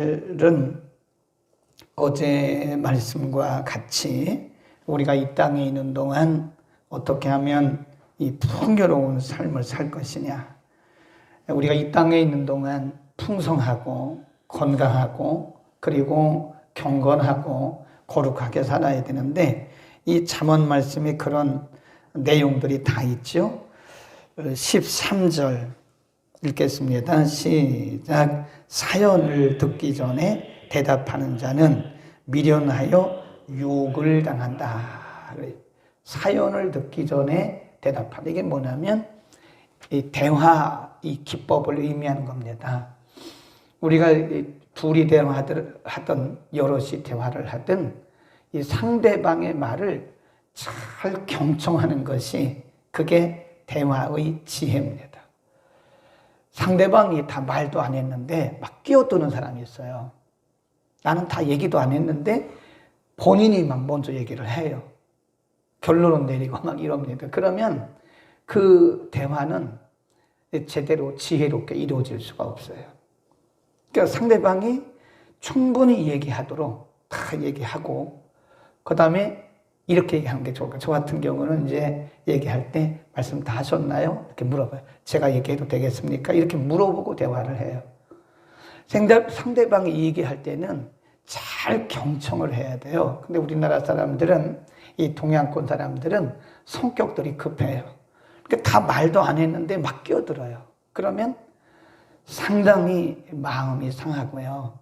오늘은 어제 말씀과 같이 우리가 이 땅에 있는 동안 어떻게 하면 이 풍요로운 삶을 살 것이냐, 우리가 이 땅에 있는 동안 풍성하고 건강하고 그리고 경건하고 거룩하게 살아야 되는데, 이 잠언 말씀에 그런 내용들이 다 있죠. 13절 읽겠습니다. 시작. 사연을 듣기 전에 대답하는 자는 미련하여 욕을 당한다. 사연을 듣기 전에 대답하다. 이게 뭐냐면 이 대화, 이 기법을 의미하는 겁니다. 우리가 둘이 대화하든 여럿이 대화를 하든 이 상대방의 말을 잘 경청하는 것이, 그게 대화의 지혜입니다. 상대방이 다 말도 안 했는데 막 끼어드는 사람이 있어요. 나는 다 얘기도 안 했는데 본인이 막 먼저 얘기를 해요. 결론을 내리고 막 이럽니다. 그러면 그 대화는 제대로 지혜롭게 이루어질 수가 없어요. 그러니까 상대방이 충분히 얘기하도록 다 얘기하고, 그 다음에 이렇게 얘기하는 게 좋을 거예요. 저 같은 경우는 이제 얘기할 때 말씀 다 하셨나요? 이렇게 물어봐요. 제가 얘기해도 되겠습니까? 이렇게 물어보고 대화를 해요. 상대방이 얘기할 때는 잘 경청을 해야 돼요. 근데 우리나라 사람들은, 이 동양권 사람들은 성격들이 급해요. 그러니까 다 말도 안 했는데 막 끼어들어요. 그러면 상당히 마음이 상하고요.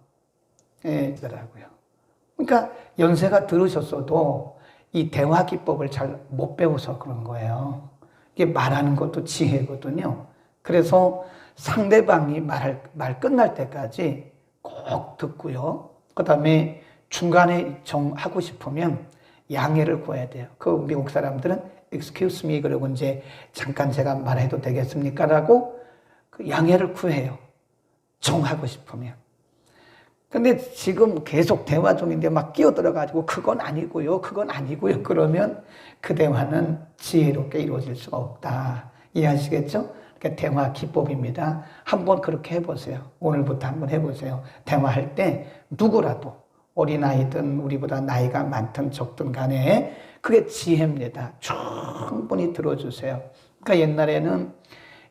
더라고요. 그러니까 연세가 들으셨어도 이 대화 기법을 잘 못 배워서 그런 거예요. 이게 말하는 것도 지혜거든요. 그래서 상대방이 말 끝날 때까지 꼭 듣고요. 그 다음에 중간에 하고 싶으면 양해를 구해야 돼요. 그 미국 사람들은 excuse me 그러고 이제 잠깐 제가 말해도 되겠습니까? 라고 그 양해를 구해요. 정하고 싶으면. 근데 지금 계속 대화 중인데 막 끼어들어가지고 그건 아니고요, 그건 아니고요. 그러면 그 대화는 지혜롭게 이루어질 수가 없다. 이해하시겠죠? 그러니까 대화 기법입니다. 한번 그렇게 해보세요. 오늘부터 한번 해보세요. 대화할 때 누구라도, 어린아이든 우리보다 나이가 많든 적든 간에 그게 지혜입니다. 충분히 들어주세요. 그러니까 옛날에는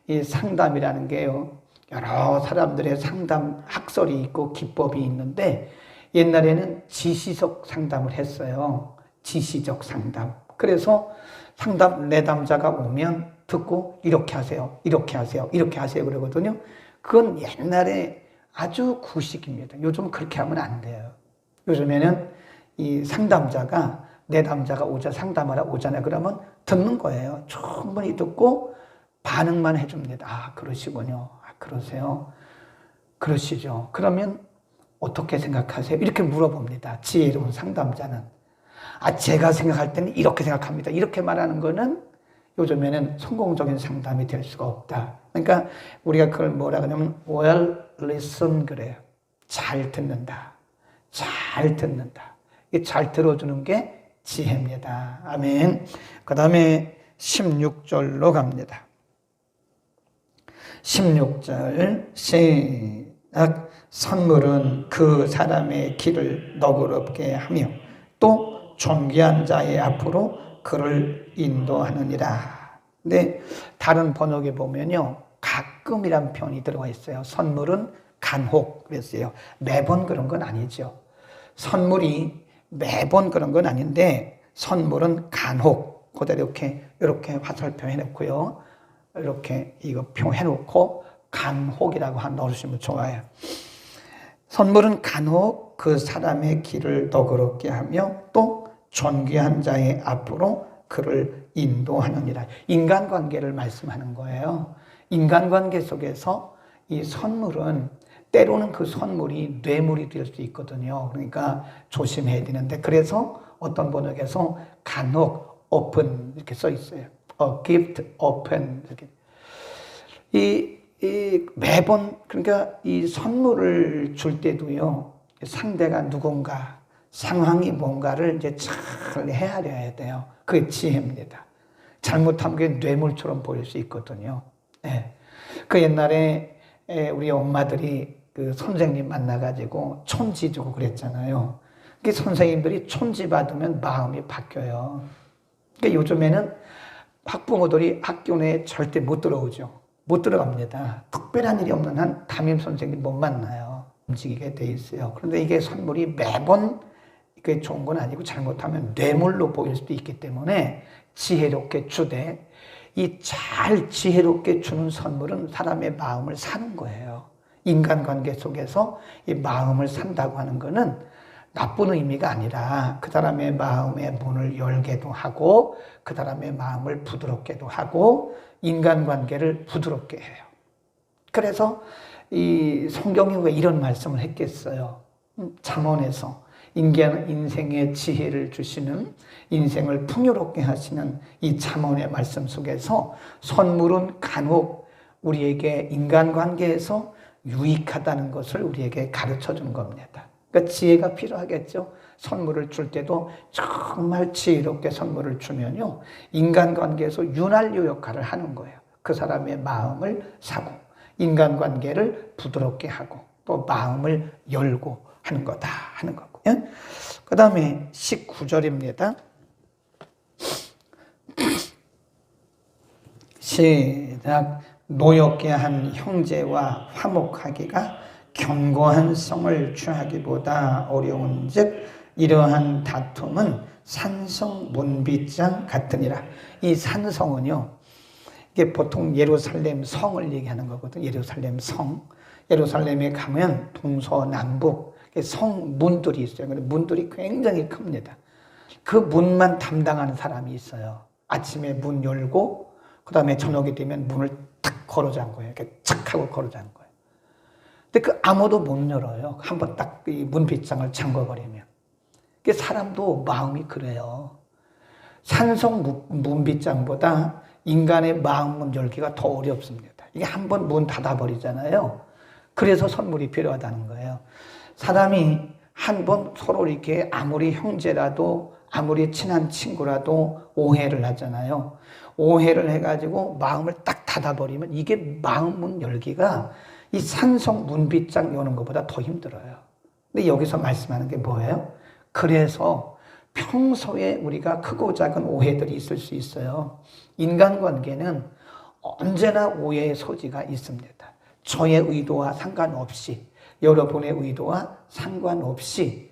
이 상담이라는 게요, 여러 사람들의 상담 학설이 있고 기법이 있는데, 옛날에는 지시적 상담을 했어요. 지시적 상담. 그래서 내담자가 오면 듣고 이렇게 하세요, 이렇게 하세요, 이렇게 하세요 그러거든요. 그건 옛날에 아주 구식입니다. 요즘 그렇게 하면 안 돼요. 요즘에는 이 상담자가, 내담자가 상담하러 오잖아요. 그러면 듣는 거예요. 충분히 듣고 반응만 해줍니다. 아, 그러시군요. 그러세요? 그러시죠? 그러면 어떻게 생각하세요? 이렇게 물어봅니다. 지혜로운 상담자는. 제가 생각할 때는 이렇게 생각합니다. 이렇게 말하는 거는 요즘에는 성공적인 상담이 될 수가 없다. 그러니까 우리가 그걸 뭐라 그러냐면 well listen 그래요. 잘 듣는다. 잘 듣는다. 이 잘 들어주는 게 지혜입니다. 아멘. 그 다음에 16절로 갑니다. 16절 시작. 선물은 그 사람의 길을 너그럽게 하며 또 존귀한 자의 앞으로 그를 인도하느니라. 근데 다른 번역에 보면요, 가끔이란 표현이 들어가 있어요. 선물은 간혹 그랬어요. 매번 그런 건 아니죠. 선물이 매번 그런 건 아닌데 선물은 간혹. 그대로 이렇게 화살표 해놓고요. 이렇게 이거 표 해놓고 간혹이라고 넣으시면 좋아요. 선물은 간혹 그 사람의 길을 너그럽게 하며 또 존귀한 자의 앞으로 그를 인도하느니라. 인간관계를 말씀하는 거예요. 인간관계 속에서 이 선물은 때로는 그 선물이 뇌물이 될 수 있거든요. 그러니까 조심해야 되는데, 그래서 어떤 번역에서 간혹 open 이렇게 써 있어요. A gift open. 매번, 그러니까 이 선물을 줄 때도요, 상대가 누군가, 상황이 뭔가를 이제 잘 헤아려야 돼요. 그게 지혜입니다. 잘못하면 그게 뇌물처럼 보일 수 있거든요. 그 옛날에 우리 엄마들이 그 선생님 만나가지고 촌지 주고 그랬잖아요. 그 선생님들이 촌지 받으면 마음이 바뀌어요. 그러니까 요즘에는 학부모들이 학교 내에 절대 못 들어오죠. 못 들어갑니다. 특별한 일이 없는 한 담임 선생님 못 만나요. 움직이게 돼 있어요. 그런데 이게 선물이 매번 그게 좋은 건 아니고 잘못하면 뇌물로 보일 수도 있기 때문에 지혜롭게 주되, 이 잘 지혜롭게 주는 선물은 사람의 마음을 사는 거예요. 인간관계 속에서 이 마음을 산다고 하는 거는 나쁜 의미가 아니라 그 사람의 마음의 문을 열게도 하고 그 사람의 마음을 부드럽게도 하고 인간관계를 부드럽게 해요. 그래서 이 성경이 왜 이런 말씀을 했겠어요? 잠언에서 인생의 지혜를 주시는, 인생을 풍요롭게 하시는 이 잠언의 말씀 속에서 선물은 간혹 우리에게 인간관계에서 유익하다는 것을 우리에게 가르쳐 준 겁니다. 그러니까 지혜가 필요하겠죠. 선물을 줄 때도 정말 지혜롭게 선물을 주면요, 인간관계에서 윤활유 역할을 하는 거예요. 그 사람의 마음을 사고 인간관계를 부드럽게 하고 또 마음을 열고 하는 거다 하는 거고요. 그 다음에 19절입니다. 시작. 노엽게 한 형제와 화목하기가 견고한 성을 취하기보다 어려운즉 이러한 다툼은 산성 문빗장 같으니라. 이 산성은요, 이게 보통 예루살렘 성을 얘기하는 거거든. 예루살렘 성. 예루살렘에 가면 동서남북 성 문들이 있어요. 문들이 굉장히 큽니다. 그 문만 담당하는 사람이 있어요. 아침에 문 열고 그 다음에 저녁이 되면 문을 탁 걸어 잠궈요. 이렇게 착 하고 걸어 잠궈요. 근데 그 아무도 못 열어요. 한번 딱 이 문빗장을 잠궈버리면. 그 사람도 마음이 그래요. 산성 문빗장보다 인간의 마음 열기가 더 어렵습니다. 이게 한번 문 닫아버리잖아요. 그래서 선물이 필요하다는 거예요. 사람이 한번 서로 이렇게 아무리 형제라도 아무리 친한 친구라도 오해를 하잖아요. 오해를 해가지고 마음을 딱 닫아버리면 이게 마음 문 열기가 이 산성 문빗장 여는 것보다 더 힘들어요. 근데 여기서 말씀하는 게 뭐예요? 그래서 평소에 우리가 크고 작은 오해들이 있을 수 있어요. 인간관계는 언제나 오해의 소지가 있습니다. 저의 의도와 상관없이, 여러분의 의도와 상관없이,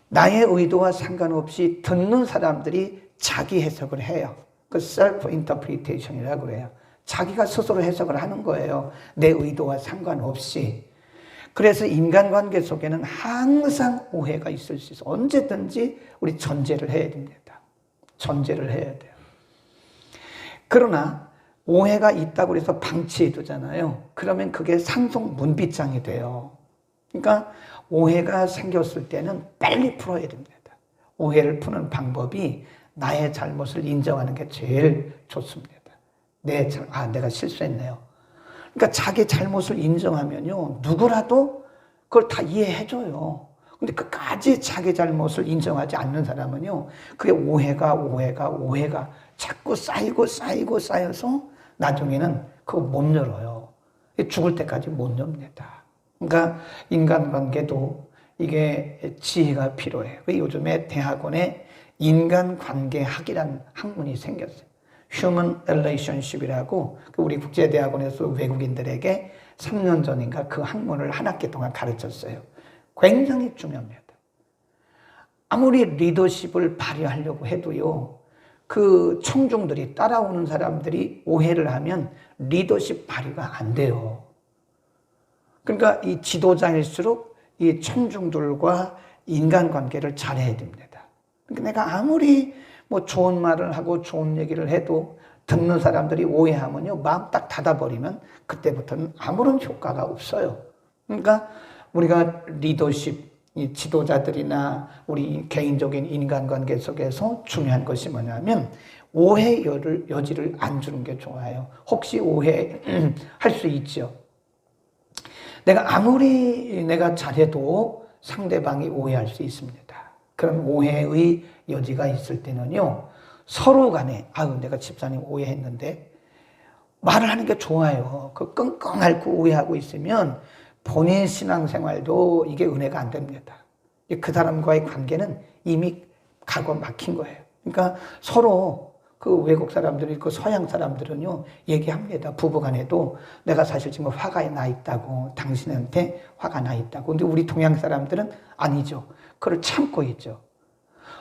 나의 의도와 상관없이 듣는 사람들이 자기 해석을 해요. 그 self interpretation이라고 그래요. 자기가 스스로 해석을 하는 거예요. 내 의도와 상관없이. 그래서 인간관계 속에는 항상 오해가 있을 수 있어요. 언제든지 우리 전제를 해야 됩니다. 전제를 해야 돼요. 그러나 오해가 있다고 해서 방치해 두잖아요. 그러면 그게 산성 문빗장이 돼요. 그러니까 오해가 생겼을 때는 빨리 풀어야 됩니다. 오해를 푸는 방법이 나의 잘못을 인정하는 게 제일 좋습니다. 내가 실수했네요. 그러니까 자기 잘못을 인정하면요, 누구라도 그걸 다 이해해줘요. 근데 끝까지 자기 잘못을 인정하지 않는 사람은요, 그게 오해가 자꾸 쌓여서 나중에는 그거 못 열어요. 죽을 때까지 못 엽니다. 그러니까 인간관계도 이게 지혜가 필요해요. 요즘에 대학원에 인간관계학이라는 학문이 생겼어요. Human Relationship이라고 우리 국제대학원에서 외국인들에게 3년 전인가 그 학문을 한 학기 동안 가르쳤어요. 굉장히 중요합니다. 아무리 리더십을 발휘하려고 해도요, 그 청중들이 따라오는 사람들이 오해를 하면 리더십 발휘가 안 돼요. 그러니까 이 지도자일수록 이 청중들과 인간관계를 잘해야 됩니다. 그러니까 내가 아무리 뭐 좋은 말을 하고 좋은 얘기를 해도 듣는 사람들이 오해하면요, 마음 딱 닫아버리면 그때부터는 아무런 효과가 없어요. 그러니까 우리가 리더십, 이 지도자들이나 우리 개인적인 인간관계 속에서 중요한 것이 뭐냐면 오해 여지를 안 주는 게 좋아요. 혹시 오해할 수 있죠. 내가 잘해도 상대방이 오해할 수 있습니다. 그런 오해의 여지가 있을 때는요, 서로 간에 내가 집사님 오해했는데 말을 하는 게 좋아요. 그 끙끙 앓고 오해하고 있으면 본인 신앙생활도 이게 은혜가 안 됩니다. 그 사람과의 관계는 이미 가고 막힌 거예요. 그러니까 서로 그 외국 사람들이 그 서양 사람들은요 얘기합니다. 부부간에도 내가 사실 지금 화가 나 있다고, 당신한테 화가 나 있다고. 근데 우리 동양 사람들은 아니죠. 그걸 참고 있죠.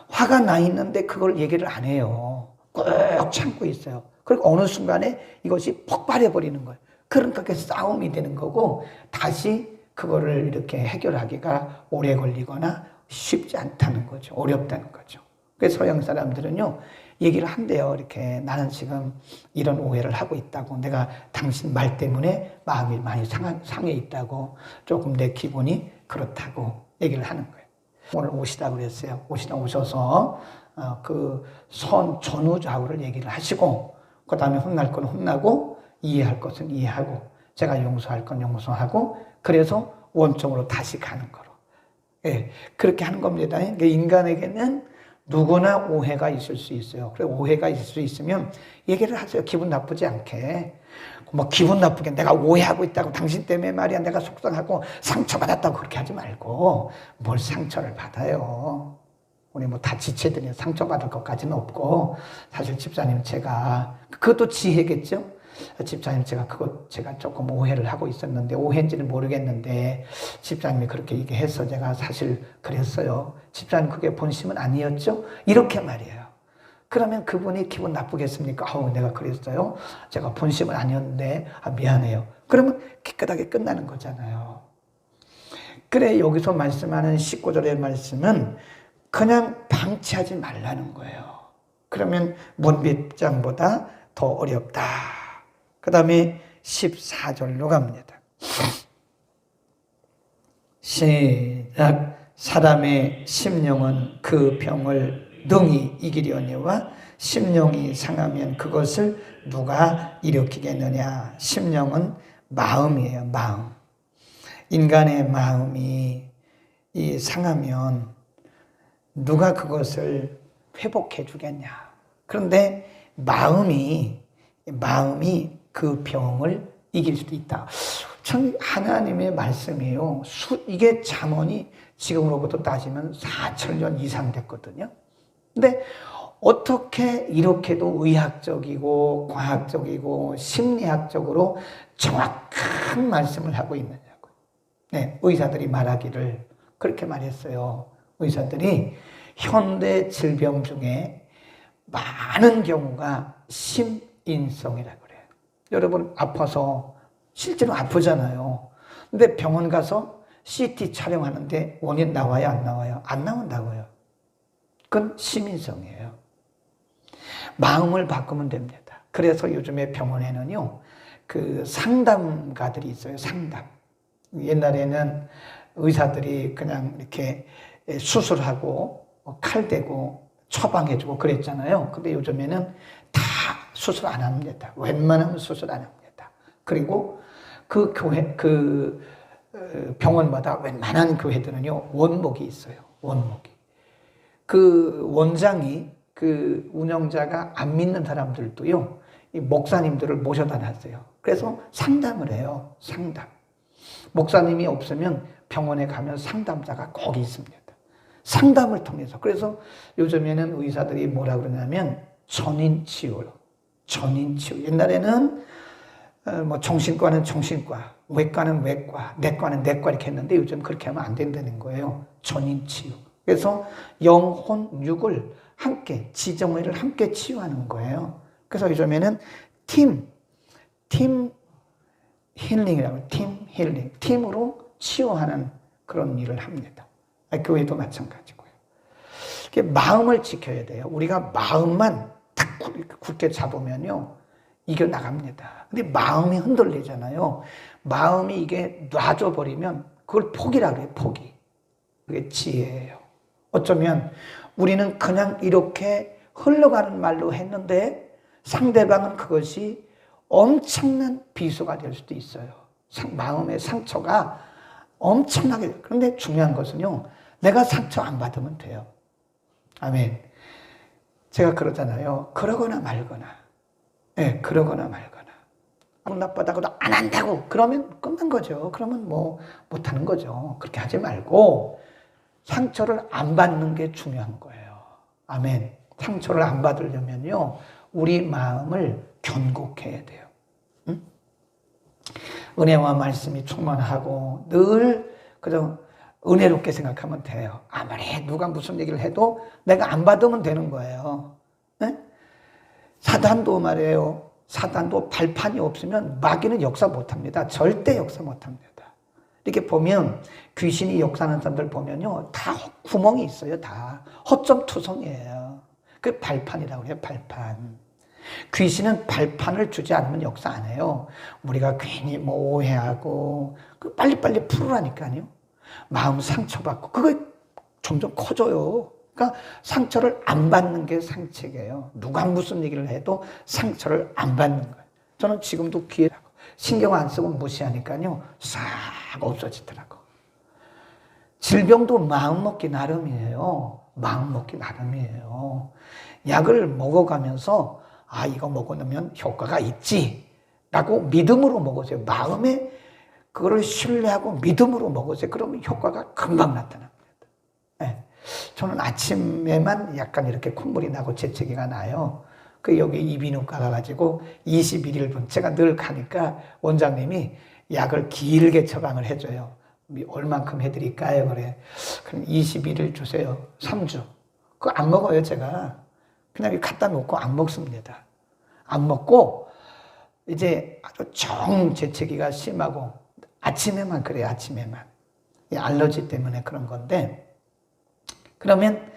화가 나 있는데 그걸 얘기를 안 해요. 꼭 참고 있어요. 그리고 어느 순간에 이것이 폭발해 버리는 거예요. 그러니까 그게 싸움이 되는 거고, 다시 그거를 이렇게 해결하기가 오래 걸리거나 쉽지 않다는 거죠. 어렵다는 거죠. 그래서 서양 사람들은요 얘기를 한대요. 이렇게 나는 지금 이런 오해를 하고 있다고, 내가 당신 말 때문에 마음이 많이 상해 있다고, 조금 내 기분이 그렇다고 얘기를 하는 거예요. 오늘 오시다 그랬어요. 오셔서 그 선 전후좌우를 얘기를 하시고, 그 다음에 혼날 건 혼나고, 이해할 것은 이해하고, 제가 용서할 건 용서하고, 그래서 원점으로 다시 가는 거로. 예, 그렇게 하는 겁니다. 그러니까 인간에게는 누구나 오해가 있을 수 있어요. 그래, 오해가 있을 수 있으면 얘기를 하세요. 기분 나쁘지 않게. 뭐 기분 나쁘게 내가 오해하고 있다고, 당신 때문에 말이야 내가 속상하고 상처받았다고 그렇게 하지 말고, 뭘 상처를 받아요. 우리 뭐 다 지체들이 상처받을 것까지는 없고, 사실 집사님 제가, 그것도 지혜겠죠? 집사님 제가 조금 오해를 하고 있었는데, 오해인지는 모르겠는데 집사님이 그렇게 얘기해서 제가 사실 그랬어요. 집사님 그게 본심은 아니었죠? 이렇게 말이에요. 그러면 그분이 기분 나쁘겠습니까? 내가 그랬어요. 제가 본심은 아니었는데 미안해요. 그러면 깨끗하게 끝나는 거잖아요. 그래, 여기서 말씀하는 19절의 말씀은 그냥 방치하지 말라는 거예요. 그러면 문빗장보다 더 어렵다. 그 다음에 14절로 갑니다. 시작. 사람의 심령은 그 병을 능히 이기려니와 심령이 상하면 그것을 누가 일으키겠느냐. 심령은 마음이에요. 마음. 인간의 마음이 상하면 누가 그것을 회복해 주겠냐. 그런데 마음이 그 병을 이길 수도 있다. 참 하나님의 말씀이에요. 이게 잠언이 지금으로부터 따지면 4,000년 이상 됐거든요. 근데 어떻게 이렇게도 의학적이고 과학적이고 심리학적으로 정확한 말씀을 하고 있느냐고. 네, 의사들이 말하기를 그렇게 말했어요. 의사들이 현대 질병 중에 많은 경우가 심인성이라고 그래요. 여러분 아파서 실제로 아프잖아요. 근데 병원 가서 CT 촬영하는데 원인 나와요, 안 나와요? 안 나온다고요. 그건 심인성이에요. 마음을 바꾸면 됩니다. 그래서 요즘에 병원에는요, 그 상담가들이 있어요. 상담. 옛날에는 의사들이 그냥 이렇게 수술하고 칼 대고 처방해주고 그랬잖아요. 근데 요즘에는 다 수술 안 합니다. 웬만하면 수술 안 합니다. 그리고 그 병원마다 웬만한 교회들은요, 원목이 있어요. 원목이. 그 원장이, 그 운영자가 안 믿는 사람들도요, 이 목사님들을 모셔다 놨어요. 그래서 상담을 해요. 상담. 목사님이 없으면 병원에 가면 상담자가 꼭 있습니다. 상담을 통해서. 그래서 요즘에는 의사들이 뭐라 그러냐면 전인치유. 옛날에는 뭐 정신과는 정신과, 외과는 외과, 내과는 내과 이렇게 했는데 요즘 그렇게 하면 안 된다는 거예요. 전인치유. 그래서 영혼, 육을 함께, 지정의를 함께 치유하는 거예요. 그래서 요즘에는 팀 힐링이라고, 팀 힐링. 팀으로 치유하는 그런 일을 합니다. 교회도 마찬가지고요. 마음을 지켜야 돼요. 우리가 마음만 딱 굳게 잡으면요, 이겨나갑니다. 근데 마음이 흔들리잖아요. 마음이 이게 놔줘버리면 그걸 포기라 그래요, 포기. 그게 지혜예요. 어쩌면 우리는 그냥 이렇게 흘러가는 말로 했는데 상대방은 그것이 엄청난 비수가 될 수도 있어요. 마음의 상처가 엄청나게. 그런데 중요한 것은요, 내가 상처 안 받으면 돼요. 아멘. 제가 그러잖아요. 그러거나 말거나. 네, 그러거나 말거나. 기분 나쁘다고도 안 한다고 그러면 끝난 거죠. 그러면 뭐 못하는 거죠. 그렇게 하지 말고 상처를 안 받는 게 중요한 거예요. 아멘. 상처를 안 받으려면요, 우리 마음을 견고해야 돼요. 응? 은혜와 말씀이 충만하고 늘 그저 은혜롭게 생각하면 돼요. 아무리 누가 무슨 얘기를 해도 내가 안 받으면 되는 거예요. 응? 사단도 말이에요. 사단도 발판이 없으면 마귀는 역사 못합니다. 절대 역사 못합니다. 이렇게 보면 귀신이 역사하는 사람들 보면요, 다 구멍이 있어요. 다 허점투성이에요. 그 발판이라고 해요. 발판. 귀신은 발판을 주지 않으면 역사 안 해요. 우리가 괜히 뭐 오해하고 빨리빨리 풀으라니까요. 마음 상처받고 그거 점점 커져요. 그러니까 상처를 안 받는 게 상책이에요. 누가 무슨 얘기를 해도 상처를 안 받는 거예요. 저는 지금도 귀에 신경 안 쓰고 무시하니까요, 싹 없어지더라고. 질병도 마음 먹기 나름이에요. 마음 먹기 나름이에요. 약을 먹어가면서 아, 이거 먹으면 효과가 있지 라고 믿음으로 먹으세요. 마음에 그거를 신뢰하고 믿음으로 먹으세요. 그러면 효과가 금방 나타납니다. 네. 저는 아침에만 약간 이렇게 콧물이 나고 재채기가 나요. 그 여기 이비인후과 가가지고 21일분 제가 늘 가니까 원장님이 약을 길게 처방을 해줘요. 얼만큼 해드릴까요? 그래. 그럼 21일 주세요. 3주. 그거 안 먹어요, 제가. 그냥 갖다 놓고 안 먹습니다. 안 먹고 이제 아주 정재채기가 심하고 아침에만 그래요. 아침에만. 이 알러지 때문에 그런 건데, 그러면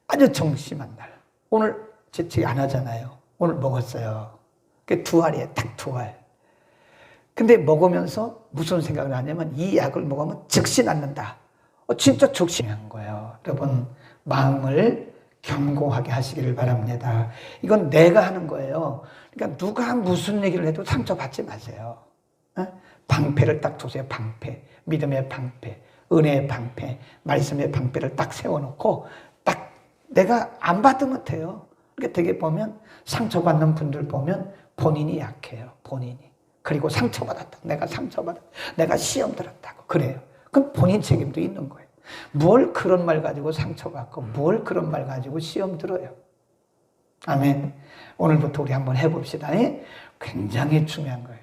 아주 정심한 날, 오늘 재채기 안 하잖아요. 오늘 먹었어요. 그 2알이에요. 딱 2알. 근데 먹으면서 무슨 생각을 하냐면 이 약을 먹으면 즉시 낫는다. 진짜 즉시 한 거예요. 여러분, 마음을 견고하게 하시기를 바랍니다. 이건 내가 하는 거예요. 그러니까 누가 무슨 얘기를 해도 상처받지 마세요. 방패를 딱 두세요. 방패. 믿음의 방패, 은혜의 방패, 말씀의 방패를 딱 세워놓고 딱 내가 안 받으면 돼요. 그러니까 되게 보면 상처받는 분들 보면 본인이 약해요. 본인이. 그리고 상처받았다. 내가 상처받았다. 내가 시험 들었다고. 그래요. 그럼 본인 책임도 있는 거예요. 뭘 그런 말 가지고 상처받고 뭘 그런 말 가지고 시험 들어요. 아멘. 오늘부터 우리 한번 해봅시다. 굉장히 중요한 거예요.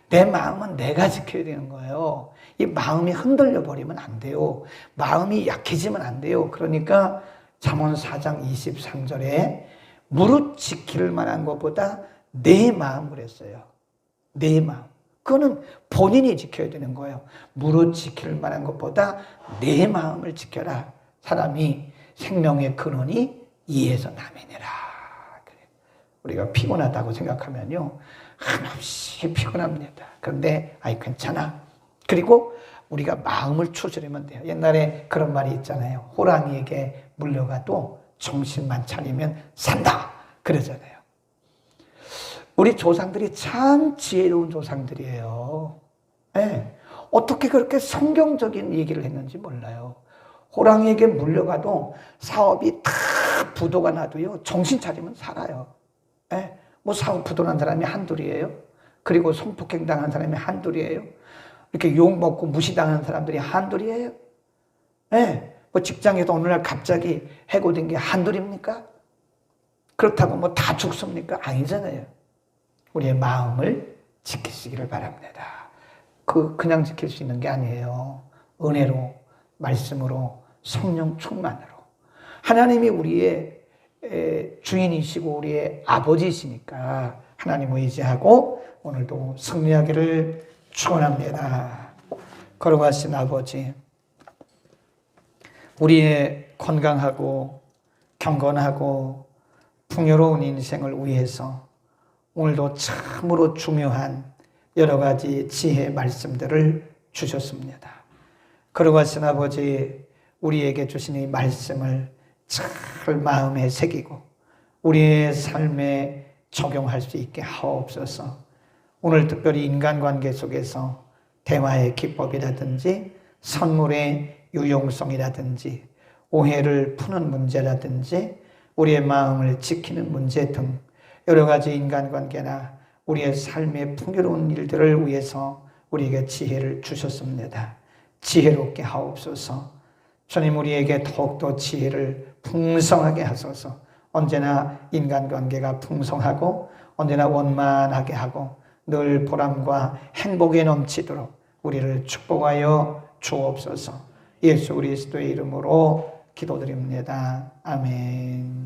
내 마음은 내가 지켜야 되는 거예요. 이 마음이 흔들려 버리면 안 돼요. 마음이 약해지면 안 돼요. 그러니까 잠언 4장 23절에 무릇 지킬 만한 것보다 내 마음 그랬어요. 내 마음. 그거는 본인이 지켜야 되는 거예요. 무릇 지킬 만한 것보다 내 마음을 지켜라. 사람이 생명의 근원이 이에서 나매니라. 그래. 우리가 피곤하다고 생각하면요, 한없이 피곤합니다. 그런데 아이 괜찮아. 그리고 우리가 마음을 추스리면 돼요. 옛날에 그런 말이 있잖아요. 호랑이에게 물려가도 정신만 차리면 산다. 그러잖아요. 우리 조상들이 참 지혜로운 조상들이에요. 네. 어떻게 그렇게 성경적인 얘기를 했는지 몰라요. 호랑이에게 물려가도 사업이 다 부도가 나도요, 정신 차리면 살아요. 네. 뭐 사업 부도난 사람이 한둘이에요. 그리고 성폭행 당한 사람이 한둘이에요. 이렇게 욕먹고 무시당하는 사람들이 한둘이에요. 네. 뭐 직장에서 어느 날 갑자기 해고된 게 한둘입니까? 그렇다고 뭐 다 죽습니까? 아니잖아요. 우리의 마음을 지키시기를 바랍니다. 그냥 지킬 수 있는 게 아니에요. 은혜로, 말씀으로, 성령 충만으로. 하나님이 우리의 주인이시고 우리의 아버지이시니까 하나님을 의지하고 오늘도 승리하기를 축원합니다. 거룩하신 아버지, 우리의 건강하고 경건하고 풍요로운 인생을 위해서 오늘도 참으로 중요한 여러 가지 지혜 말씀들을 주셨습니다. 거룩하신 아버지, 우리에게 주신 이 말씀을 잘 마음에 새기고 우리의 삶에 적용할 수 있게 하옵소서. 오늘 특별히 인간관계 속에서 대화의 기법이라든지 선물의 유용성이라든지 오해를 푸는 문제라든지 우리의 마음을 지키는 문제 등 여러 가지 인간관계나 우리의 삶의 풍요로운 일들을 위해서 우리에게 지혜를 주셨습니다. 지혜롭게 하옵소서. 주님, 우리에게 더욱더 지혜를 풍성하게 하소서. 언제나 인간관계가 풍성하고 언제나 원만하게 하고 늘 보람과 행복에 넘치도록 우리를 축복하여 주옵소서. 예수 그리스도의 이름으로 기도드립니다. 아멘.